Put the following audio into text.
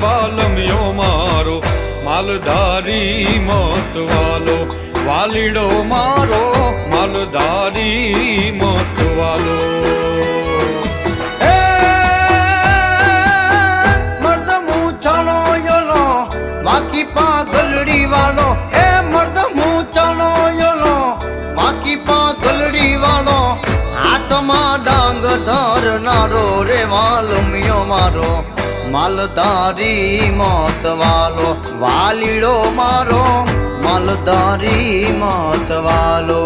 વાલમિયો મારો માલધારી મતવાલો વાલીડો મારો માલધારી મતવાલો મર્દ મૂછાનો યલો માકી પાગલડી વાલો એ મર્દ મૂછાનો યલો માકી પાગલડી વાલો હાથમાં ડાંગ ધરનારો રે વાલમિયો મારો માલધારી મતવાલો વાલીડો મારો માલધારી મતવાલો